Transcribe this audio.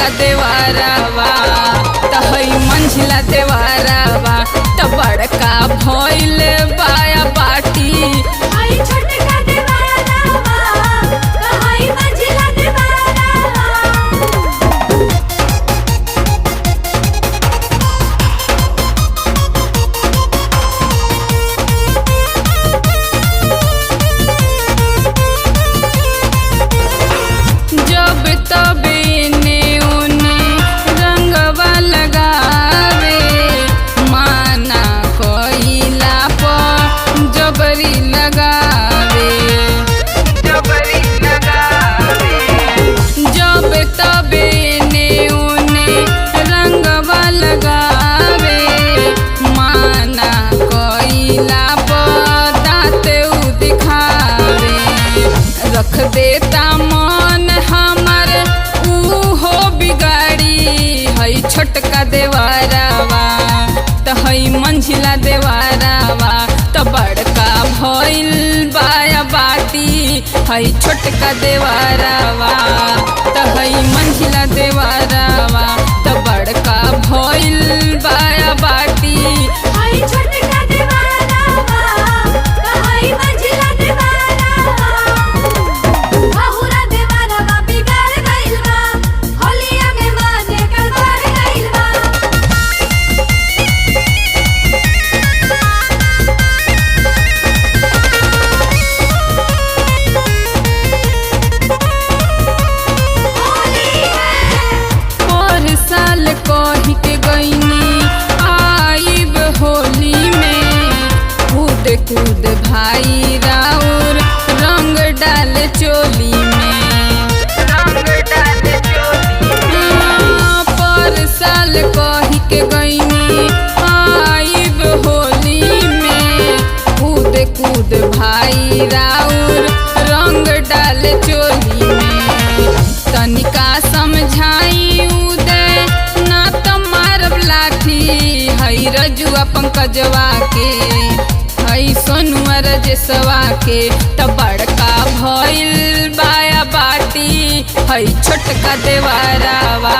छोटका देवारावा त हई मंझिला देवारावा त बड़का भइल बाया बाटी। हई छोटका देवारावा त हई मंझिला देवारावा। जब तब इने उने रंगवा लगावे माना कोइला पर जबरी लगावे जब तब इने उने रंगवा लगावे माना कोइला पर दाँत उ दिखावे। रख देता मन हमर उहो बिगाड़ी। हई छोटका देवारावा त हई मंझिला देवारावा त बड़का भइल बाया बाटी। हई छोटका देवारावा त हई मंझिला देवारावा त बड़का भइल बाया बाटी। हई छोटका देवारावा त हई मंझिला देवारावा। बहुरा देवारावा बिगाड़ गइल बा, होलिया में माने कर बढ़ गइल बा। होली है और साल कही के गईनी आइब होली में कूद कूद भाई राउर रंग डाल चोली में। पर साल कही के गईनी आइब होली में कूद कूद भाई राउर रंग डाल चोली में। तनिका समझाई उदय ना त मारब लाठी। हई रजुआ पंकजवा के हई सोनुआ रजेशवा के त बड़का भइल बाया बाटी। हई छोटका देवारावा